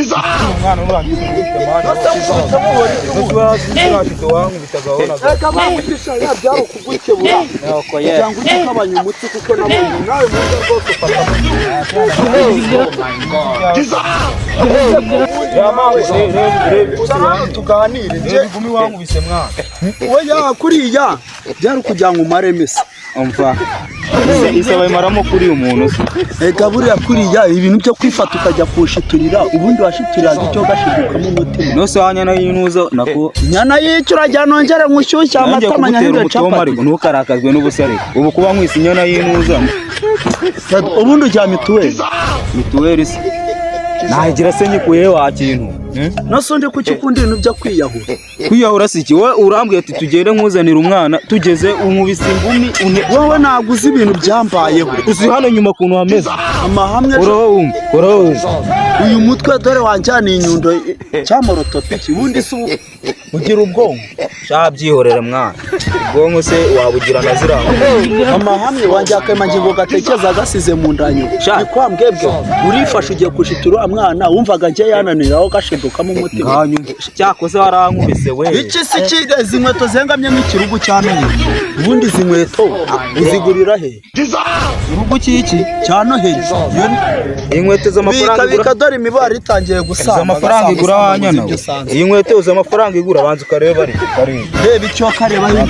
umwana urangiza wangu bitagaona kama mugisha yabyaro kugukebura kugira ngo ukabanye umutsi kuko nabonye nawe muze rwose ufata tuganire nje gumi wangu bise mwana oya kuriya byari kugira ngo umare mese umva isa bayimaramo kuri umuntu ega buriya kuriya ibintu byo kwifata ukajya kushiturira ubundi washituriraga icyo gashidukamo umutima nose wanyana yinuza nako nyana yicura jya nongere nkushyushya amatama nyahindura capati ntukarakazwe n'ubusare ubu kuba nkwisi nyana yinuza ubundi ujya mituweli se nahigira se nyikuye wa kintu nose undi kuki ukunda ibintu byo kwiyahura si iki wowe urambwiye ati tugende nkuzanira umwana tugeze unkubise ingumi wowe ntabwo uzi ibintu byambayeho uzi hano nyuma kuntu hameze amahamwe uyu mutwe dore wanjyana inyundo cyamorotopiki ubundi se ugira ubwonko shabyihorera mwana ubwonko se wabugira na ziraho amahamwe wanjye akamangingo gatekereza gasize mu ndanyo nikwambwebwe urifashe ugiye kushitura mwana wumvaga ngiye yananiraho gashidukamo umutima nganyumva cyakoze warankubise we iki si kide izi nkweto zengamye nk'ikirugu cyanoye ubundi izi nkweto uzigurira he urugu kiki cya noheli inkweto z'amafaranga bika dore imibare itangiye gusanga amafaranga igura wanyana iyi nkweto uzi amafaranga igura banza ukareba ari reba icyo kareba hirya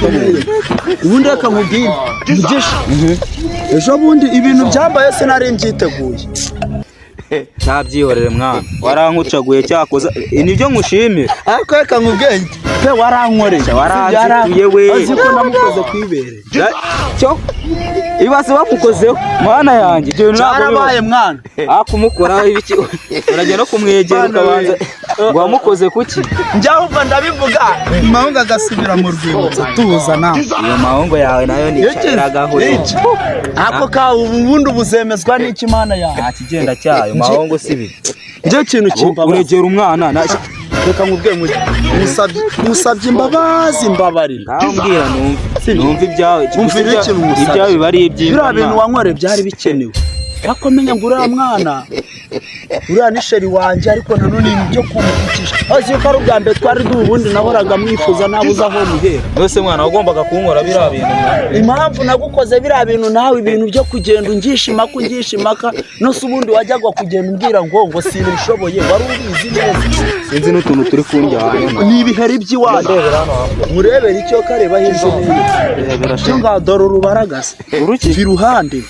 ubundi reka nkubwire mugisha ejo bundi ibintu byambaye se nari mbyiteguye cyabyihorere mwana warankucaguye cyakoza nibyo nkushimira ariko reka nkubwenge pe warankoreye waranzituye we azi ko namukoze kwibere cyo ibase bamukozeho mwana yanjye ibyo narabaye mwana akumukora ibiki urajya no kumwegera ukabanza wamukoze kuki njyaho ndabivuga mahungu agasubira mu rwibutso tuza nawe iyo mahungu yawe nayo ni cyaragahure ako ka ubundi ubuzemezwa n'iki mana yawe kigenda cyayo mahungu sibi nje kintu kimbaba uregera umwana reka nkubwiye musabye imbabazi mbabarira ndambwira numva ibyawe ibyawe bari iby'imana biriya bintu wanywere byari bikenewe bakomenya ngo uriya mwana uriya ni sheri wanjye ariko nanone ibintu byo kumukisha azi yuko ari ubwa mbere twari ubundi nahoraga mwifuza nabuze aho muhera yose mwana wagombaga kunkora biriya bintu impamvu nagukoze biriya bintu nawe ibintu byo kugenda ungisha impaka nose ubundi wajyagwa kugenda umbwira ngo sinabishoboye wari ubizi neza sinzi n'utuntu turi kundya hanyuma ni ibiheri by'iwanyu murebere icyo kareba hirya neza cyo ngaho dore urubaragase iruhande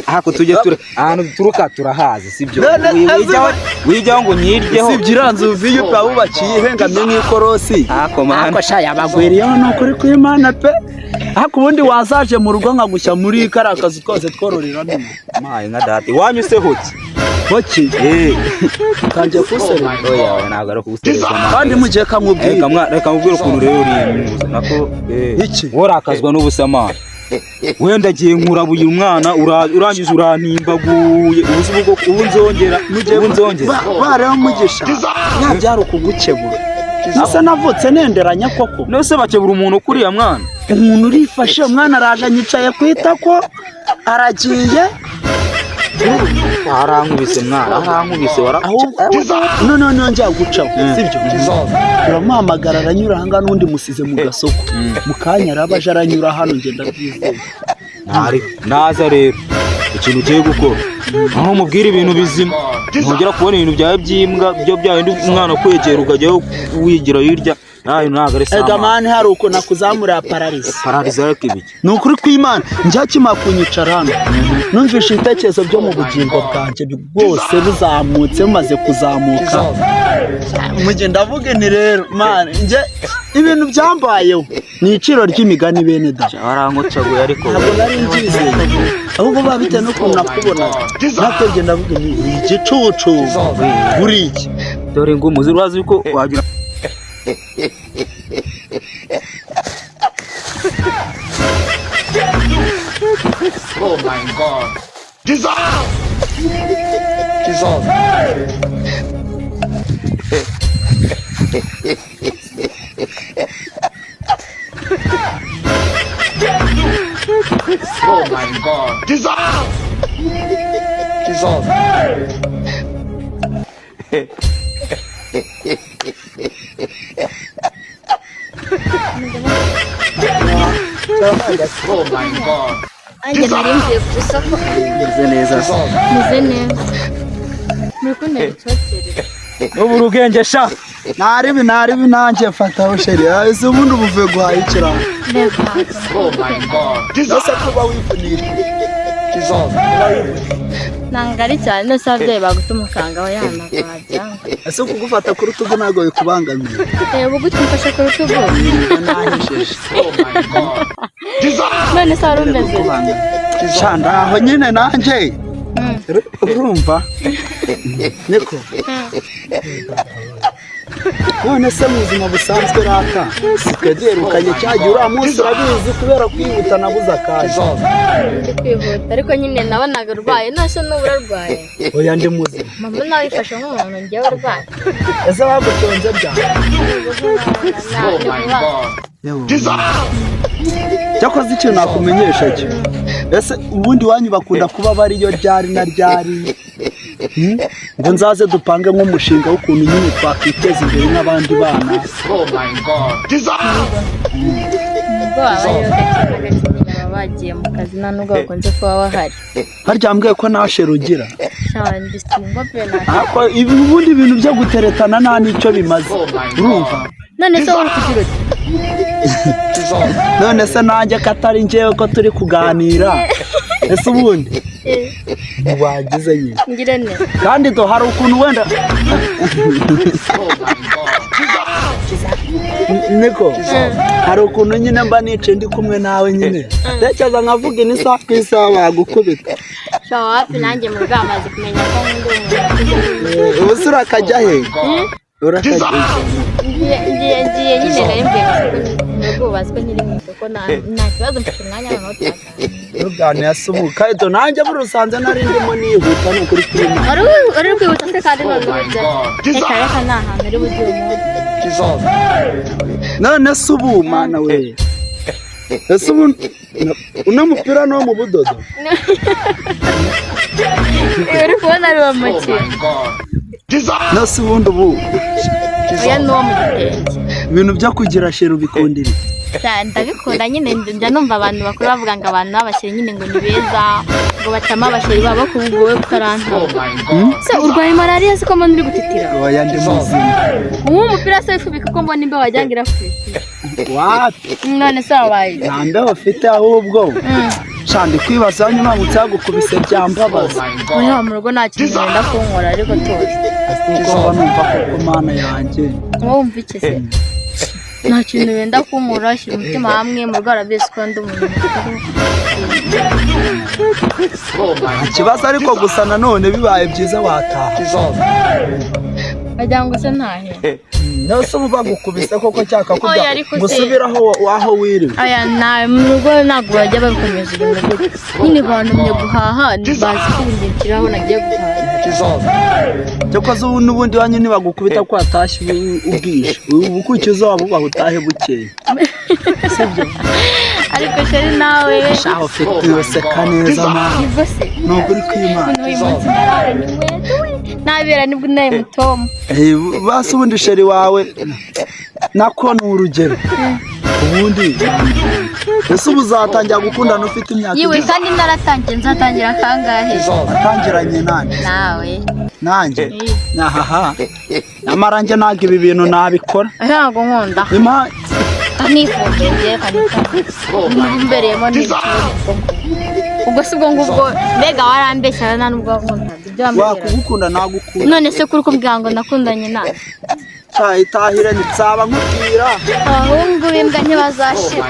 hako tujye ahantu turuka turahazi sibyo wijyaho ngo nyiryeho sibyo iranze uviye ukawubakiye ihengamye nk'ikorosi ako shaya bagwiriyeho ni ukuri kw'Imana pe ariko ubundi wazaje mu rugo nkagushya muri kariya kazi twose twororeramo mayi nka dati iwanyu se hoki kangiye kusereza oya ntabwo ari kugusereza kandi mugiye kamubwira reka mubwire ukuntu rero urimuza nako iki worakazwa n'ubusamana wenda giye nkurabuye umwana urangije urantimbaguye ubu nzongera bareba mugisha yabyara ukugukebura nasa navutse nenderanya koko nose bakebura umuntu kuriya mwana umuntu urifashe umwana araje anyicaye ku itako aragiye arankubise mwana arankubise none njya gucaho sibyo turamuhamagara aranyura ahanga n'undi musize mu gasoko mu kanya arabaje aranyura hano ngenda byizeye naza rero ikintu ugiye gukora aho mubwira ibintu bizima ntugera kubona ibintu byawe by'imbwa byo byahindi umwana kwegera ukajyaho wigira hirya nayo ntabwo ari sama ega mani hari uko nakuzamura pararize ariko ibiki ni ukuri kw'Imana njya kimakunyicara hano numvishe ibitekerezo byo mu bugingo bwanjye bwose buzamutse bumaze kuzamuka mujye ndavuga ni rero mani njye ibintu byambayeho ni iciro ry'imigani bene da warankocaguye ariko ntabwo nari nbyizeye ahubwo biba bitewe n'ukuntu nakubonaga natwe ndavuga ni igicucu buri iki dore ngo umuzi urazi yuko wagira Oh my God! Dissolve! Oh my God! Dissolve! Oh my God. Anjye nari mvuye ku isoko. Meze neza. Meze neza. Muri kumwe icyokere. Ubura ubwenge sha. Naribi nanjye fataho sheri. Ese ubundi ubuvuye guhaha ikiraro. Reba. Oh my God. Ese kuba wifunisha. Nangari cyane nose ababyeyi bagutuma ukanga aho yana kwabyanga. Ese kugufata ku rutugu ntabwo bikubangamiye. Ubugutwi mfashe ku rutugu. Nahisheje. Oh my God. None se wari umeze. Shanda aho nyine nanjye. Urumva? Niko. None se mu buzima busanzwe rata sikaderukanye cyagiye uriya munsi urabizi kubera kwihuta nabuze akaje. Ndi kwihuta ariko nyine nabonaga urwaye nose n'ubura urwaye. Oya ndi muzima. Mama nawe yifashe nk'umuntu ngewe urwaye. Ese bagutonze byawe. Oh my God. Cyakoze ikintu nakumenyesha cyo. Ese ubundi wanyu bakunda kuba bariyo ryari na ryari. Ngo nzaze dupange nk'umushinga w'ukuntu nyine twakwiteza imbere n'abandi bana. Oh my God. Ubwo abayo gake bagiye mu kazi nta nubwo bakunze kuba bahari. Harya mbwiye ko nta sheri ugira. Cyane simba pe na. Ako ubundi ibintu byo guteretana nta nicyo bimaze. Urumva? None se wari kugira uti? None se nanjye katari njyewe ko turi kuganira. Ese ubundi wagize nyine. Ngira ne. Kandi do hari ukuntu wenda Niko hari ukuntu nyine mba nice ndi kumwe nawe nyine. Tekereza nkavuga ni safi ku isaha bagukubita. Shawa wapi nanjye mu rwamaze kumenya ko ndi umuntu. Ubu se urakajya he? Urakajya. Ngiye nyine nari mvuye mu rwubatswe ko nkiri mu isoko nta kibazo mfite umwanya naho twatanga. Ruganira subuka edo nanjye burusanze nari ndimo nihuta no kuri filime. Ari kwihuta se kandi none burya. Reka nta hantu ari bugiye umuntu. None se ubu mana we. Ese ubu uno mupira no mu budodo. Uri kubona ari wa make. Nose ubundi ubu. Oya n'uwo mu gitenge. Ibintu byo kugira sheru bikundira. Ndabikunda nyine njya numva abantu bakuru bavuga ngo abantu b'abashyiri nyine ngo ni beza ngo batama abashyiri babo kubugowe kutaranta. Se urwaye malaria siko mbona uri gutitira. Oya ndi muzima. Umupira se wifubika ko mbona imbeho wajyangira kure. Wapi? None se wabaye. Nta mbeho ufite ahubwo. Shandi kwibaza nyuma mucyagukubise byambabaza. Oya mu rugo nta kintu wenda kunkora ariko tozi. Kuko numva ko mana yanjye. Wumva iki se? Nta kintu wenda kunkora shyira umutima hamwe mu rwara byose ko ndi umuntu mukuru. Ikibazo ariko gusa nanone bibaye byiza wataha. Wagira ngo se ntahe. Nose ubu bagukubise koko cyaka kujya gusubiraho aho wiri. Aya na mu rugo ntabwo bajya babikomeza ibintu gutya. Nyine bantumye guhaha bazi ko bindikiraho nagiye guhaha. Cyakoze ubu n'ubundi wanyu nibagukubita ko atashye ubwishe. Ubu kukizo wabo bahutahe bukeye. Sibyo. Ariko sheri nawe shaho ufite yose kaneza ma. Nibwo se. Nukuri kwima. Uyu munsi ndarara ni mweto. Nabera nibwo naye mutomo. Basi ubundi sheri wawe nako ni urugero. Ubundi ese ubu uzatangira gukundana ufite imyaka yiwe kandi naratangiye nzatangira kangahe watangiranye nande nawe nanjye nahaha namaranjye ntabwo ibi bintu nabikora ntabwo nkunda nifumbeye kanita mbereyemo n'ibicuruzwa ubwo si ubwo ngubwo mbega warambeshya nta nubwo nkunda wakugukunda nagukunda none se kuri kumbwira ngo nakundanye nawe itahire nitsaba nkubwira abahungu b'imbwa ntibazashira